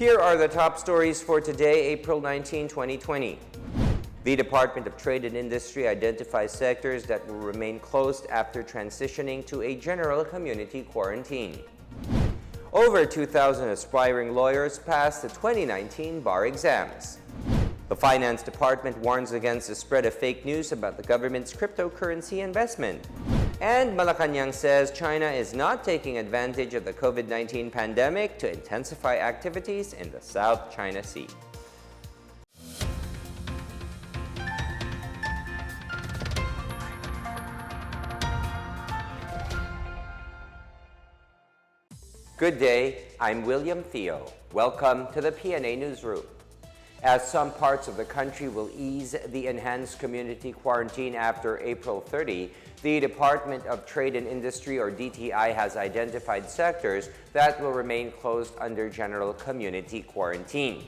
Here are the top stories for today, April 19, 2020. The Department of Trade and Industry identifies sectors that will remain closed after transitioning to a general community quarantine. Over 2,000 aspiring lawyers passed the 2019 bar exams. The Finance Department warns against the spread of fake news about the government's cryptocurrency investment. And Malacanang says China is not taking advantage of the COVID-19 pandemic to intensify activities in the South China Sea. Good day, I'm William Theo. Welcome to the PNA Newsroom. As some parts of the country will ease the enhanced community quarantine after April 30, the Department of Trade and Industry, or DTI, has identified sectors that will remain closed under general community quarantine.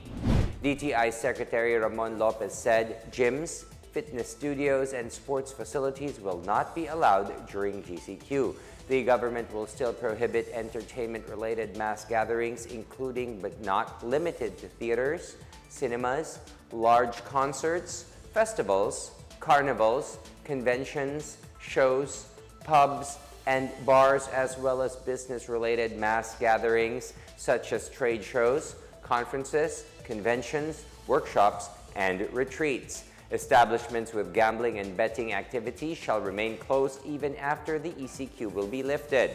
DTI Secretary Ramon Lopez said gyms, fitness studios, and sports facilities will not be allowed during GCQ. The government will still prohibit entertainment-related mass gatherings, including but not limited to theaters, cinemas, large concerts, festivals, carnivals, conventions, shows, pubs, and bars, as well as business-related mass gatherings such as trade shows, conferences, conventions, workshops, and retreats. Establishments with gambling and betting activities shall remain closed even after the ECQ will be lifted.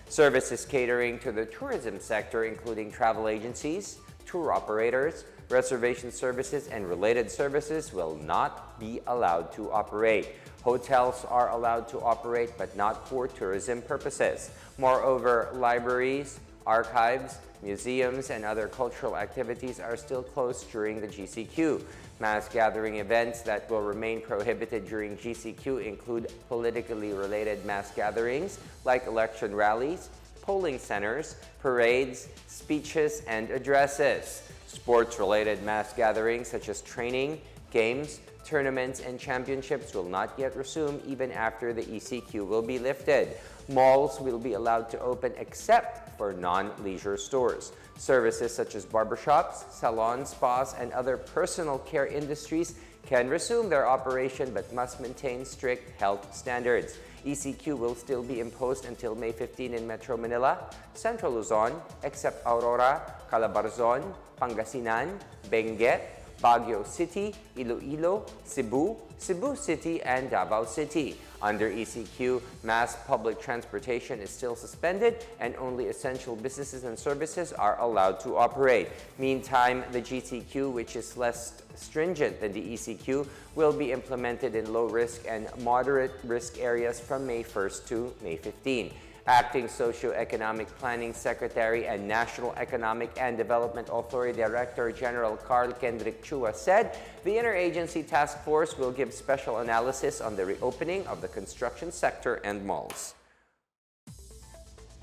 Services catering to the tourism sector, including travel agencies, tour operators, reservation services, and related services, will not be allowed to operate. Hotels are allowed to operate, but not for tourism purposes. Moreover, libraries, archives, museums, and other cultural activities are still closed during the GCQ. Mass gathering events that will remain prohibited during GCQ include politically related mass gatherings like election rallies, polling centers, parades, speeches, and addresses. Sports-related mass gatherings such as training, games, tournaments, and championships will not yet resume even after the ECQ will be lifted. Malls will be allowed to open except for non-leisure stores. Services such as barbershops, salons, spas, and other personal care industries can resume their operation but must maintain strict health standards. ECQ will still be imposed until May 15 in Metro Manila, Central Luzon, except Aurora, Calabarzon, Pangasinan, Benguet, Baguio City, Iloilo, Cebu, Cebu City, and Davao City. Under ECQ, mass public transportation is still suspended and only essential businesses and services are allowed to operate. Meantime, the GCQ, which is less stringent than the ECQ, will be implemented in low-risk and moderate-risk areas from May 1st to May 15. Acting Socio-Economic Planning Secretary and National Economic and Development Authority Director General Carl Kendrick Chua said the interagency task force will give special analysis on the reopening of the construction sector and malls.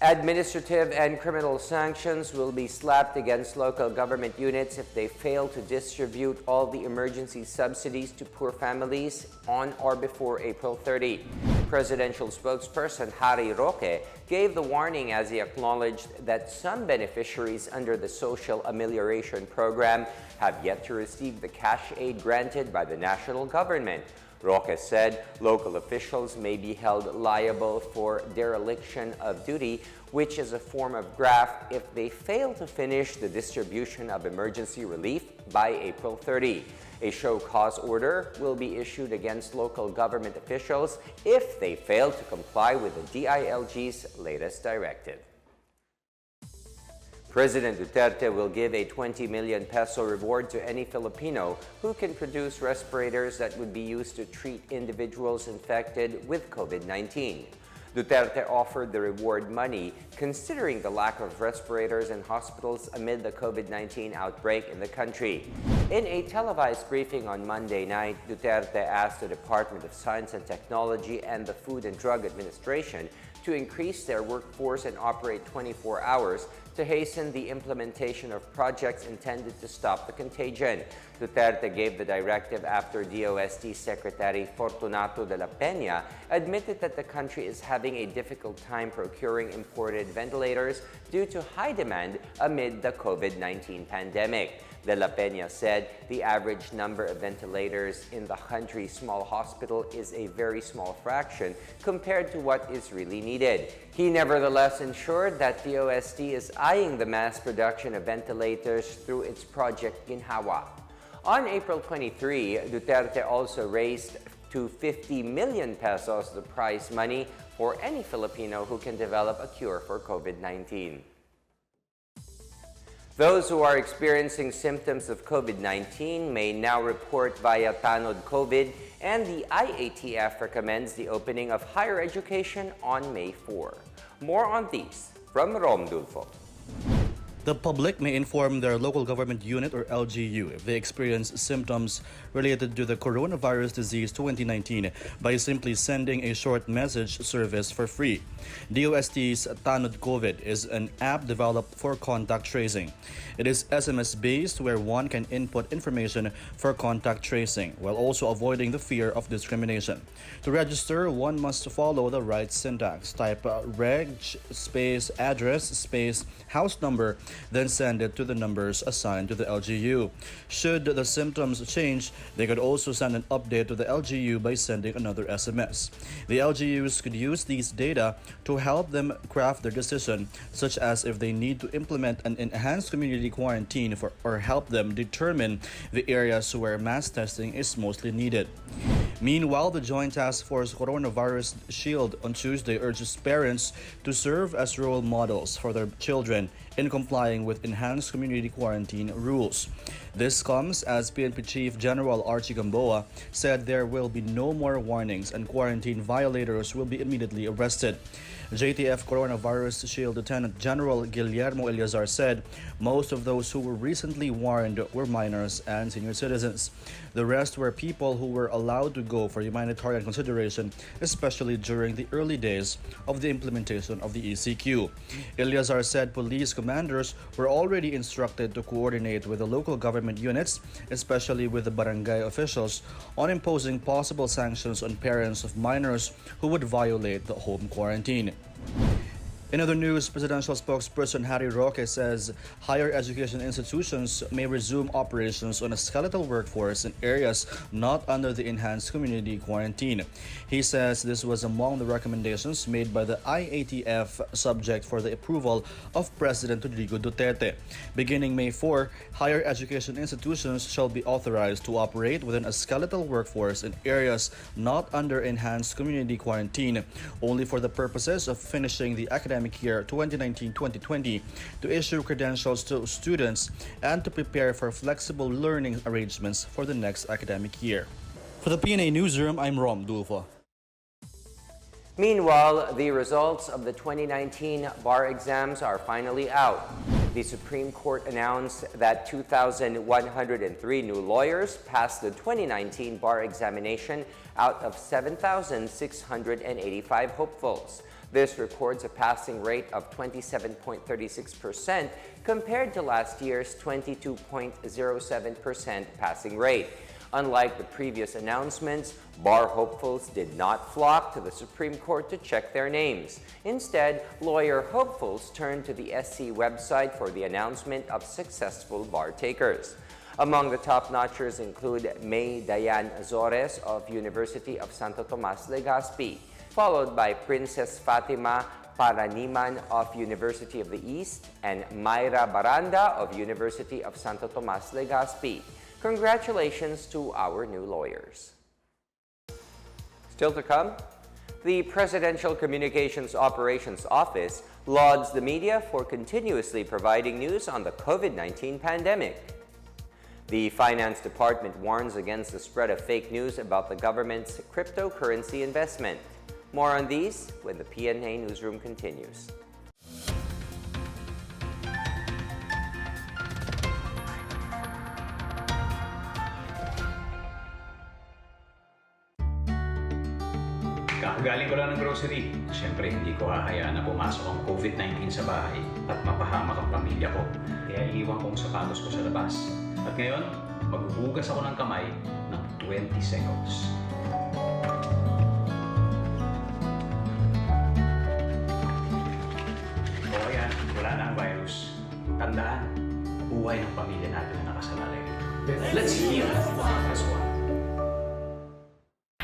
Administrative and criminal sanctions will be slapped against local government units if they fail to distribute all the emergency subsidies to poor families on or before April 30. Presidential spokesperson Harry Roque gave the warning as he acknowledged that some beneficiaries under the Social Amelioration Program have yet to receive the cash aid granted by the national government. Roque said local officials may be held liable for dereliction of duty, which is a form of graft if they fail to finish the distribution of emergency relief by April 30. A show cause order will be issued against local government officials if they fail to comply with the DILG's latest directive. President Duterte will give a 20 million peso reward to any Filipino who can produce respirators that would be used to treat individuals infected with COVID-19. Duterte offered the reward money considering the lack of respirators in hospitals amid the COVID-19 outbreak in the country. In a televised briefing on Monday night, Duterte asked the Department of Science and Technology and the Food and Drug Administration to increase their workforce and operate 24 hours to hasten the implementation of projects intended to stop the contagion. Duterte gave the directive after DOST Secretary Fortunato de la Peña admitted that the country is having a difficult time procuring imported ventilators due to high demand amid the COVID-19 pandemic. De la Peña said the average number of ventilators in the country's small hospital is a very small fraction compared to what is really needed. He nevertheless ensured that DOST is eyeing the mass production of ventilators through its project Ginhawa. On April 23, Duterte also raised to 50 million pesos the prize money for any Filipino who can develop a cure for COVID-19. Those who are experiencing symptoms of COVID-19 may now report via Tanod COVID, and the IATF recommends the opening of higher education on May 4. More on these from Rom Dulfo. The public may inform their local government unit or LGU if they experience symptoms related to the coronavirus disease 2019 by simply sending a short message service for free. DOST's Tanod COVID is an app developed for contact tracing. It is SMS-based where one can input information for contact tracing while also avoiding the fear of discrimination. To register, one must follow the right syntax. Type reg space address space house number, then send it to the numbers assigned to the LGU. Should the symptoms change, they could also send an update to the LGU by sending another SMS. The LGUs could use these data to help them craft their decision, such as if they need to implement an enhanced community quarantine or help them determine the areas where mass testing is mostly needed. Meanwhile, the Joint Task Force Coronavirus Shield on Tuesday urges parents to serve as role models for their children in complying with enhanced community quarantine rules. This comes as PNP Chief General Archie Gamboa said there will be no more warnings and quarantine violators will be immediately arrested. JTF Coronavirus Shield Lieutenant General Guillermo Eleazar said most of those who were recently warned were minors and senior citizens. The rest were people who were allowed to go for humanitarian consideration, especially during the early days of the implementation of the ECQ. Eleazar said police commanders were already instructed to coordinate with the local government units, especially with the barangay officials, on imposing possible sanctions on parents of minors who would violate the home quarantine. In other news, Presidential Spokesperson Harry Roque says higher education institutions may resume operations on a skeletal workforce in areas not under the enhanced community quarantine. He says this was among the recommendations made by the IATF subject for the approval of President Rodrigo Duterte. Beginning May 4, higher education institutions shall be authorized to operate within a skeletal workforce in areas not under enhanced community quarantine, only for the purposes of finishing the academic year 2019-2020, to issue credentials to students and to prepare for flexible learning arrangements for the next academic year. For the PNA Newsroom, I'm Rom Dulfo. Meanwhile, the results of the 2019 bar exams are finally out. The Supreme Court announced that 2,103 new lawyers passed the 2019 bar examination out of 7,685 hopefuls. This records a passing rate of 27.36% compared to last year's 22.07% passing rate. Unlike the previous announcements, bar hopefuls did not flock to the Supreme Court to check their names. Instead, lawyer hopefuls turned to the SC website for the announcement of successful bar takers. Among the top-notchers include May Dayan Azores of University of Santo Tomas Legazpi, followed by Princess Fatima Paraniman of University of the East and Mayra Baranda of University of Santo Tomas Legazpi. Congratulations to our new lawyers. Still to come, the Presidential Communications Operations Office lauds the media for continuously providing news on the COVID-19 pandemic. The Finance Department warns against the spread of fake news about the government's cryptocurrency investment. More on these when the PNA Newsroom continues. Galing ko lang magdala ng grocery. Siyempre, hindi ko hahayaan na pumasok ang COVID-19 sa bahay at mapahamak ang pamilya ko. Kaya iniwan ko ang sapatos ko sa labas. At ngayon, maghuhugas ako ng kamay ng 20 seconds. O ayan, wala na ang virus. Tandaan, buhay ng pamilya natin na nakasalalay. Let's heal as one.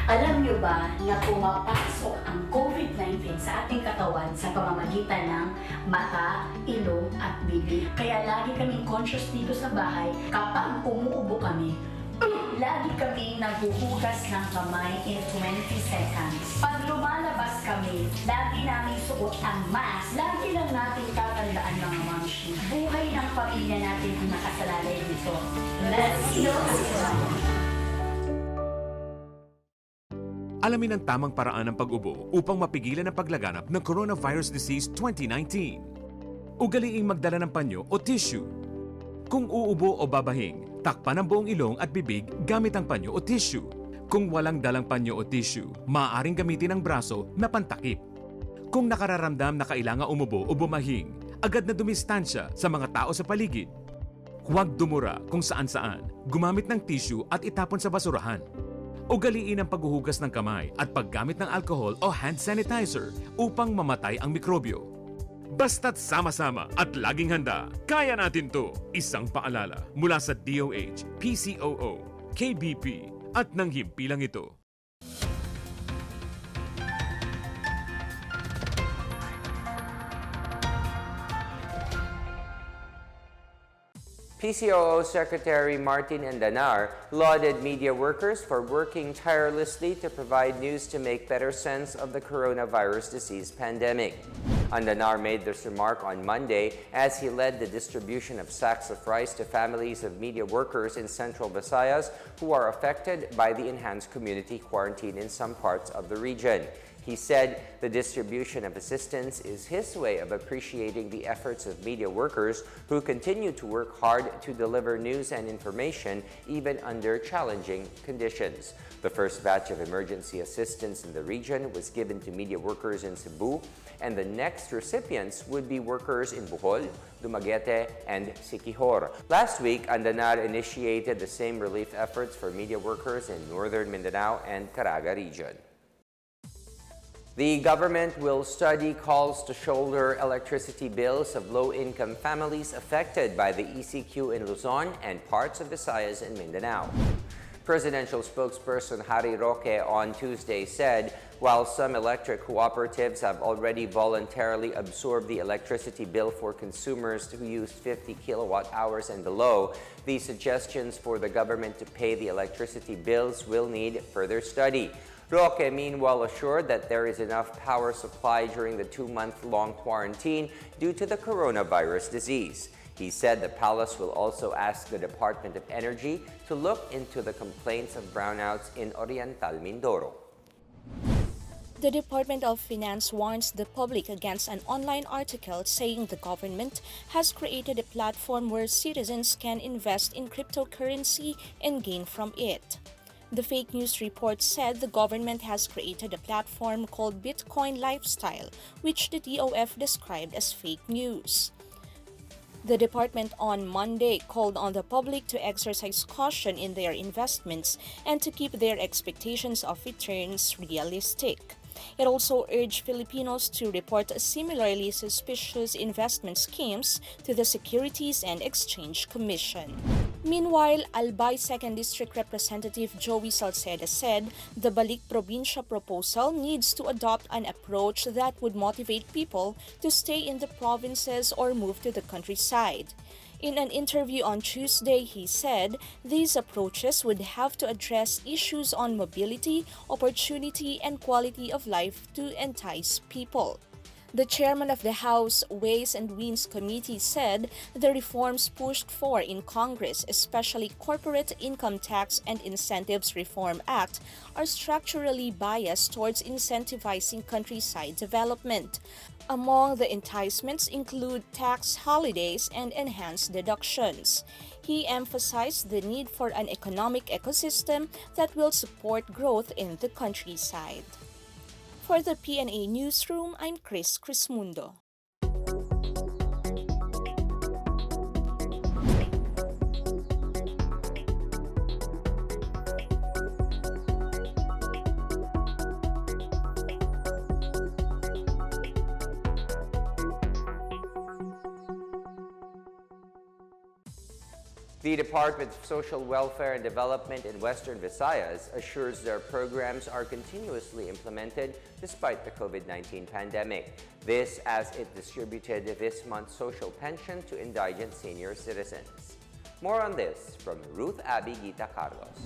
Alam niyo ba na pumapasok ang COVID-19 sa ating katawan sa pamamagitan ng mata, ilong at bibig? Kaya lagi kaming conscious dito sa bahay kapag umuubo kami. Lagi kami naghuhugas ng kamay in 20 seconds. Pag lumalabas kami, lagi namin suot ang mask. Lagi lang natin tatandaan mga mamshi. Buhay ng pamilya natin ang nakasalalay dito. Let's heal as one. Alamin ang tamang paraan ng pag-ubo upang mapigilan ang paglaganap ng Coronavirus Disease 2019. Ugaliing magdala ng panyo o tissue. Kung uubo o babahing, takpan ang buong ilong at bibig gamit ang panyo o tissue. Kung walang dalang panyo o tissue, maaaring gamitin ang braso na pantakip. Kung nakararamdam na kailangan umubo o bumahing, agad na dumistansya sa mga tao sa paligid. Huwag dumura kung saan-saan, gumamit ng tissue at itapon sa basurahan. Ugaliin ang paghuhugas ng kamay at paggamit ng alcohol o hand sanitizer upang mamatay ang mikrobyo. Basta't sama-sama at laging handa, kaya natin to! Isang paalala mula sa DOH, PCOO, KBP at ng himpilang ito. PCOO Secretary Martin Andanar lauded media workers for working tirelessly to provide news to make better sense of the coronavirus disease pandemic. Andanar made this remark on Monday as he led the distribution of sacks of rice to families of media workers in Central Visayas who are affected by the enhanced community quarantine in some parts of the region. He said the distribution of assistance is his way of appreciating the efforts of media workers who continue to work hard to deliver news and information even under challenging conditions. The first batch of emergency assistance in the region was given to media workers in Cebu, and the next recipients would be workers in Bohol, Dumaguete, and Siquijor. Last week, Andanar initiated the same relief efforts for media workers in northern Mindanao and Caraga region. The government will study calls to shoulder electricity bills of low-income families affected by the ECQ in Luzon and parts of Visayas and Mindanao. Presidential spokesperson Harry Roque on Tuesday said, while some electric cooperatives have already voluntarily absorbed the electricity bill for consumers who use 50 kilowatt hours and below, the suggestions for the government to pay the electricity bills will need further study. Roque, meanwhile, assured that there is enough power supply during the 2-month-long quarantine due to the coronavirus disease. He said the palace will also ask the Department of Energy to look into the complaints of brownouts in Oriental Mindoro. The Department of Finance warns the public against an online article saying the government has created a platform where citizens can invest in cryptocurrency and gain from it. The fake news report said the government has created a platform called Bitcoin Lifestyle, which the DOF described as fake news. The department on Monday called on the public to exercise caution in their investments and to keep their expectations of returns realistic. It also urged Filipinos to report similarly suspicious investment schemes to the Securities and Exchange Commission. Meanwhile, Albay 2nd District Representative Joey Salceda said the Balik Provincia proposal needs to adopt an approach that would motivate people to stay in the provinces or move to the countryside. In an interview on Tuesday, he said these approaches would have to address issues on mobility, opportunity, and quality of life to entice people. The chairman of the House Ways and Means Committee said the reforms pushed for in Congress, especially Corporate Income Tax and Incentives Reform Act, are structurally biased towards incentivizing countryside development. Among the enticements include tax holidays and enhanced deductions. He emphasized the need for an economic ecosystem that will support growth in the countryside. For the PNA Newsroom, I'm Chris Crismundo. The Department of Social Welfare and Development in Western Visayas assures their programs are continuously implemented despite the COVID-19 pandemic. This as it distributed this month's social pension to indigent senior citizens. More on this from Ruth Abby Gita Carlos.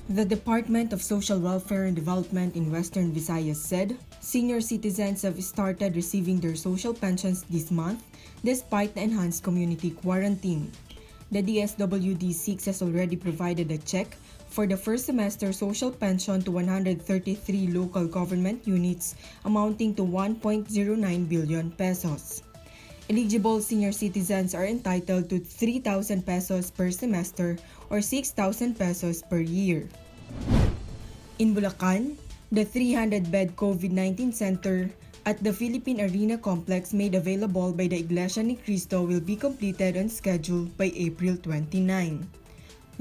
The Department of Social Welfare and Development in Western Visayas said senior citizens have started receiving their social pensions this month despite the enhanced community quarantine. The DSWD-6 has already provided a check for the first semester social pension to 133 local government units amounting to 1.09 billion pesos. Eligible senior citizens are entitled to 3,000 pesos per semester or 6,000 pesos per year. In Bulacan, the 300-bed COVID-19 center at the Philippine Arena Complex made available by the Iglesia ni Cristo will be completed on schedule by April 29.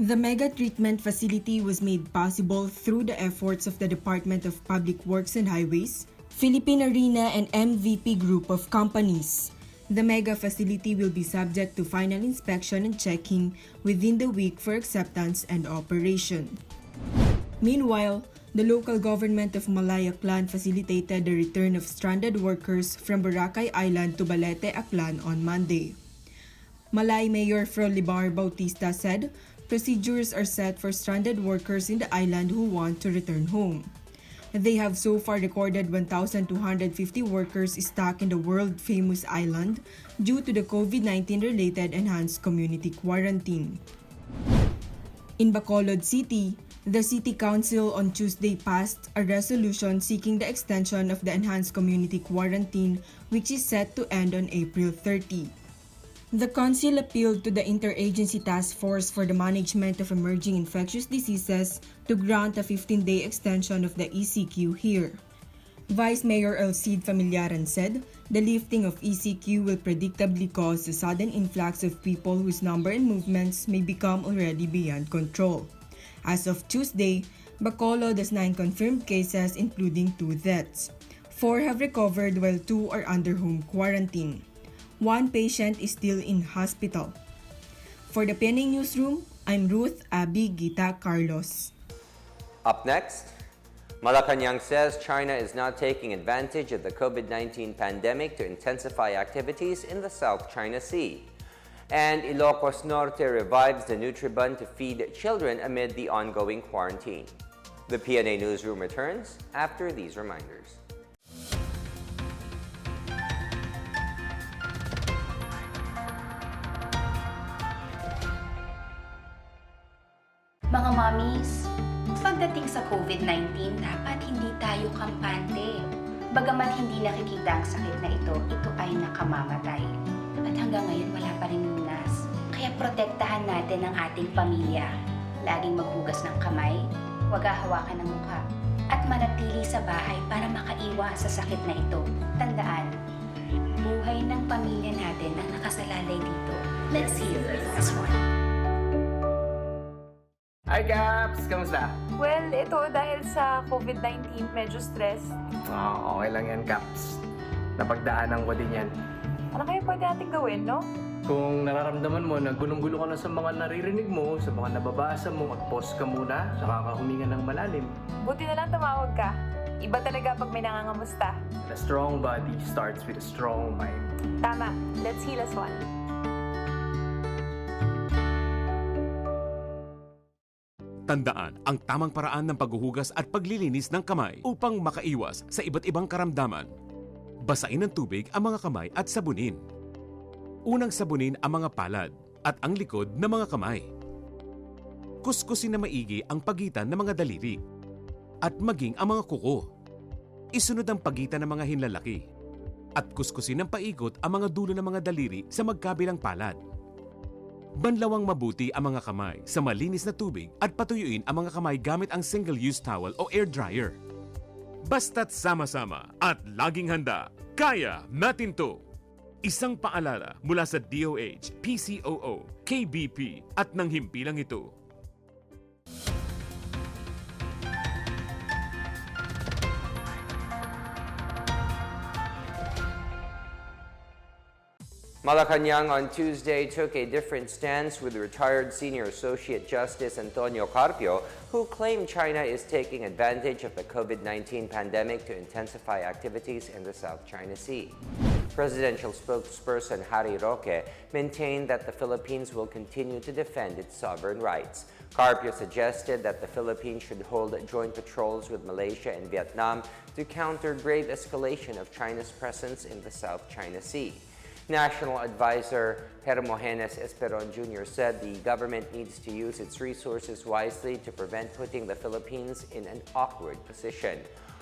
The mega treatment facility was made possible through the efforts of the Department of Public Works and Highways, Philippine Arena and MVP Group of Companies. The mega facility will be subject to final inspection and checking within the week for acceptance and operation. Meanwhile, the local government of Malaya Clan facilitated the return of stranded workers from BORACAY Island to Balete, Aklan on Monday. Malay Mayor Frolibar Bautista said procedures are set for stranded workers in the island who want to return home. They have so far recorded 1,250 workers stuck in the world-famous island due to the COVID-19-related enhanced community quarantine. In Bacolod City, the City Council on Tuesday passed a resolution seeking the extension of the enhanced community quarantine, which is set to end on April 30. The Council appealed to the Interagency Task Force for the Management of Emerging Infectious Diseases to grant a 15-day extension of the ECQ here. Vice Mayor Elcide Familiaran said the lifting of ECQ will predictably cause a sudden influx of people whose number and movements may become already beyond control. As of Tuesday, Bacolod has 9 confirmed cases including 2 deaths. 4 have recovered while 2 are under home quarantine. 1 patient is still in hospital. For the PNA Newsroom, I'm Ruth Abby Gita Carlos. Up next, Malacanang says China is now taking advantage of the COVID-19 pandemic to intensify activities in the South China Sea. And ILOCOS Norte revives the NUTRIBUN to feed children amid the ongoing quarantine. The PNA Newsroom returns after these reminders. Mga mommies, pagdating sa COVID-19, dapat hindi tayo kampante. Bagamat hindi nakikita ang sakit na ito ay nakamamatay. At hanggang ngayon wala pa rin lunas. Kaya protektahan natin ang ating pamilya. Laging maghugas ng kamay, huwag hahawakan ng mukha, at manatili sa bahay para makaiwas sa sakit na ito. Tandaan, buhay ng pamilya natin ang nakasalalay dito. Let's hear this one. Hi Caps! Kamusta? Well, ito dahil sa COVID-19, medyo stress. Okay lang yan Caps. Napagdaanan ko din yan. Ano kaya pwede natin gawin, no? Kung nararamdaman mo na gulong-gulo ka na sa mga naririnig mo, sa mga nababasa mo, mag-pause ka muna, saka ka huminga ng malalim. Buti na lang tumawag ka. Iba talaga pag may nangangamusta. A strong body starts with a strong mind. Tama. Let's heal as one. Tandaan ang tamang paraan ng paghuhugas at paglilinis ng kamay upang makaiwas sa iba't ibang karamdaman. Basain ng tubig ang mga kamay at sabunin. Unang sabunin ang mga palad at ang likod ng mga kamay. Kuskusin na maigi ang pagitan ng mga daliri at maging ang mga kuko. Isunod ang pagitan ng mga hinlalaki at kuskusin ng paikot ang mga dulo ng mga daliri sa magkabilang palad. Banlawang mabuti ang mga kamay sa malinis na tubig at patuyuin ang mga kamay gamit ang single-use towel o air dryer. Basta't sama-sama at laging handa, kaya natin to! Isang paalala mula sa DOH, PCOO, KBP at ng himpilang ito. Malacanang on Tuesday took a different stance with retired Senior Associate Justice Antonio Carpio, who claimed China is taking advantage of the COVID-19 pandemic to intensify activities in the South China Sea. Presidential spokesperson Harry Roque maintained that the Philippines will continue to defend its sovereign rights. Carpio suggested that the Philippines should hold joint patrols with Malaysia and Vietnam to counter grave escalation of China's presence in the South China Sea. National Advisor Hermogenes Esperon Jr. said the government needs to use its resources wisely to prevent putting the Philippines in an awkward position.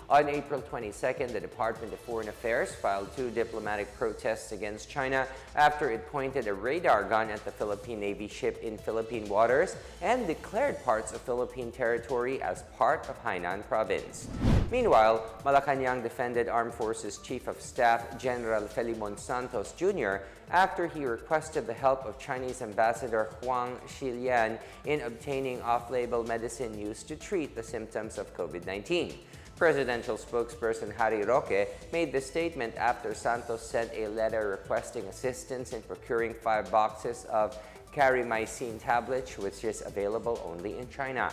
On April 22nd, the Department of Foreign Affairs filed 2 diplomatic protests against China after it pointed a radar gun at the Philippine Navy ship in Philippine waters and declared parts of Philippine territory as part of Hainan Province. Meanwhile, Malacanang defended Armed Forces Chief of Staff General Felimon Santos Jr. after he requested the help of Chinese Ambassador Huang Xilian in obtaining off-label medicine used to treat the symptoms of COVID-19. Presidential spokesperson Harry Roque made the statement after Santos sent a letter requesting assistance in procuring 5 boxes of carimycin tablets, which is available only in China.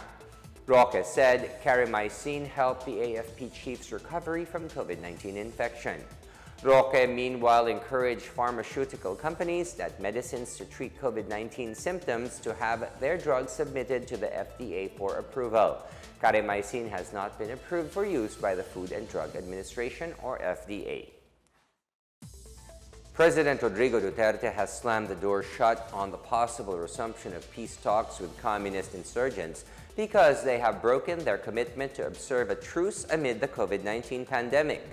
Roque said carimycin helped the AFP chief's recovery from COVID-19 infection. Roque, meanwhile, encouraged pharmaceutical companies that medicines to treat COVID-19 symptoms to have their drugs submitted to the FDA for approval. Carimycin has not been approved for use by the Food and Drug Administration, or FDA. President Rodrigo Duterte has slammed the door shut on the possible resumption of peace talks with communist insurgents because they have broken their commitment to observe a truce amid the COVID-19 pandemic.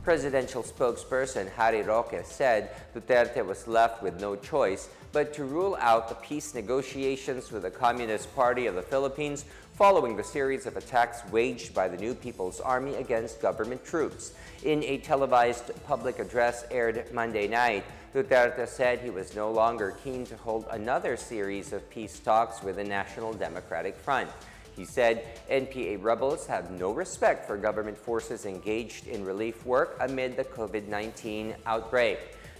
Presidential spokesperson Harry Roque said Duterte was left with no choice but to rule out the peace negotiations with the Communist Party of the Philippines following the series of attacks waged by the New People's Army against government troops. In a televised public address aired Monday night, Duterte said he was no longer keen to hold another series of peace talks with the National Democratic Front. He said NPA rebels have no respect for government forces engaged in relief work amid the COVID-19 outbreak.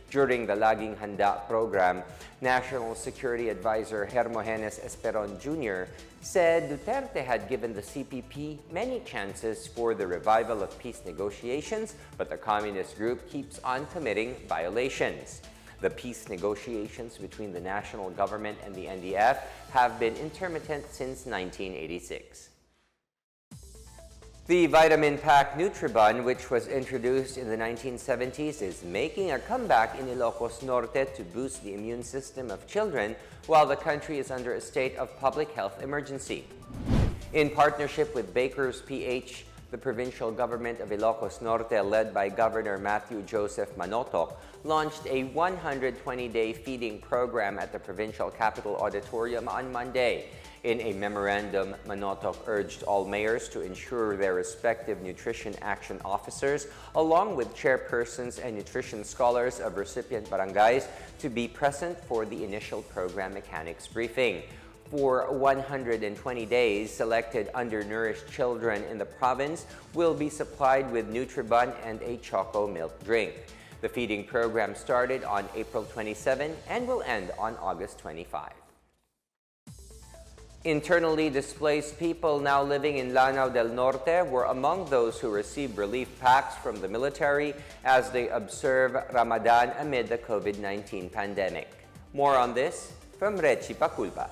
During the Laging Handa program, National Security Advisor Hermogenes Esperon Jr. said Duterte had given the CPP many chances for the revival of peace negotiations, but the communist group keeps on committing violations. The peace negotiations between the national government and the NDF have been intermittent since 1986. The vitamin-packed NUTRIBUN, which was introduced in the 1970s, is making a comeback in Ilocos Norte to boost the immune system of children while the country is under a state of public health emergency. In partnership with Baker's PH, the provincial government of Ilocos Norte, led by Governor Matthew Joseph Manotoc, launched a 120-day feeding program at the provincial capital auditorium on Monday. In a memorandum, Manotoc urged all mayors to ensure their respective nutrition action officers, along with chairpersons and nutrition scholars of recipient barangays, to be present for the initial program mechanics briefing. For 120 days, selected undernourished children in the province will be supplied with NutriBun and a Choco milk drink. The feeding program started on April 27 and will end on August 25. Internally displaced people now living in Lanao del Norte were among those who received relief packs from the military as they observe Ramadan amid the COVID-19 pandemic. More on this from Rechi Paculba.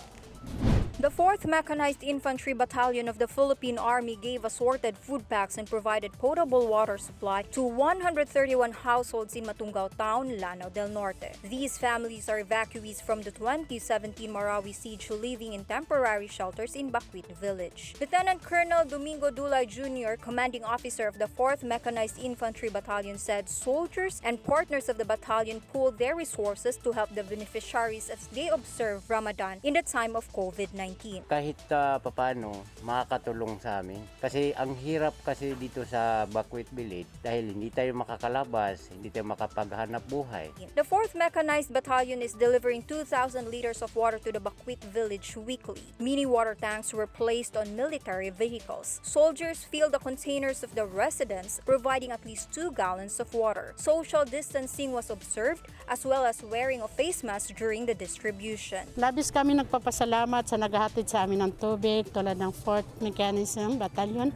The 4th Mechanized Infantry Battalion of the Philippine Army gave assorted food packs and provided potable water supply to 131 households in Matungao Town, Lanao del Norte. These families are evacuees from the 2017 Marawi siege living in temporary shelters in Bakwit Village. Lieutenant Colonel Domingo Dulay Jr., commanding officer of the 4th Mechanized Infantry Battalion, said soldiers and partners of the battalion pooled their resources to help the beneficiaries as they observe Ramadan in the time of COVID-19. COVID-19. Kahit papano makakatulong sa amin. Kasi ang hirap kasi dito sa Gov't Village dahil hindi tayo makakalabas, hindi tayo makapaghanap buhay. The 4th Mechanized Battalion is delivering 2,000 liters of water to the Gov't Village weekly. Mini water tanks were placed on military vehicles. Soldiers fill the containers of the residents, providing at least 2 gallons of water. Social distancing was observed as well as wearing of face masks during the distribution. Labis kami nagpapasalamat sa naghahatid sa amin ng tubig tulad ng 4th Mechanism Battalion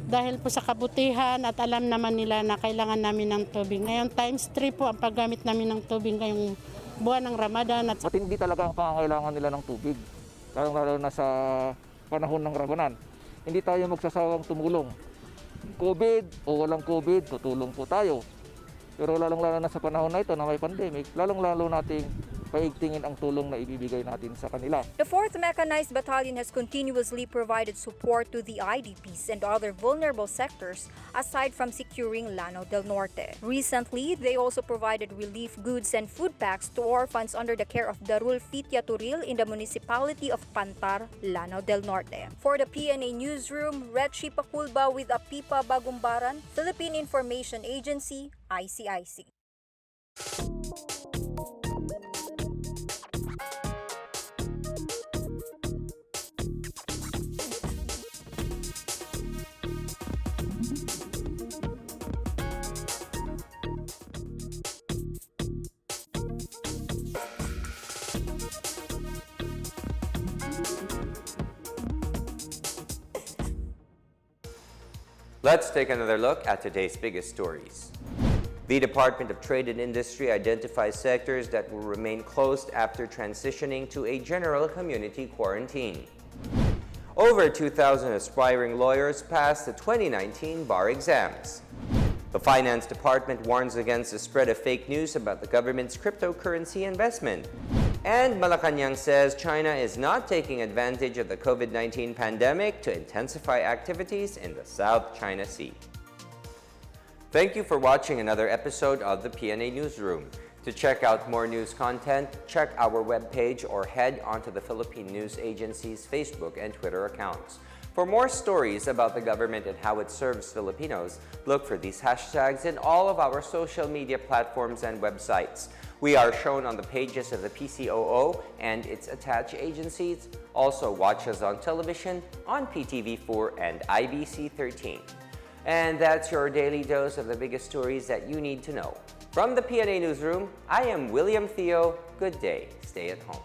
dahil po sa kabutihan at alam naman nila na kailangan namin ng tubig. Ngayon times 3 po ang paggamit namin ng tubig ngayong buwan ng Ramadan. At matindi talaga ang pangangailangan nila ng tubig, lalo na sa panahon ng Ramadan. Hindi tayo magsasawang tumulong. COVID o walang COVID, tutulong po tayo. Pero lalong-lalo na sa panahon na ito na may pandemic, lalong-lalo nating paigtingin ang tulong na ibibigay natin sa kanila. The 4th Mechanized Battalion has continuously provided support to the IDPs and other vulnerable sectors aside from securing Lanao del Norte. Recently, they also provided relief goods and food packs to orphans under the care of Darul Fitya Turil in the municipality of Pantar, Lanao del Norte. For the PNA Newsroom, Retchi Pakulba with Apipa Bagumbaran, Philippine Information Agency, ICIC. Let's take another look at today's biggest stories. The Department of Trade and Industry identifies sectors that will remain closed after transitioning to a general community quarantine. Over 2,000 aspiring lawyers passed the 2019 bar exams. The Finance Department warns against the spread of fake news about the government's cryptocurrency investment. And Malacanang says China is not taking advantage of the COVID-19 pandemic to intensify activities in the South China Sea. Thank you for watching another episode of the PNA Newsroom. To check out more news content, check our webpage or head onto the Philippine News Agency's Facebook and Twitter accounts. For more stories about the government and how it serves Filipinos, look for these hashtags in all of our social media platforms and websites. We are shown on the pages of the PCOO and its attached agencies. Also watch us on television on PTV4 and IBC 13. And that's your daily dose of the biggest stories that you need to know. From the PNA Newsroom, I am William Theo. Good day. Stay at home.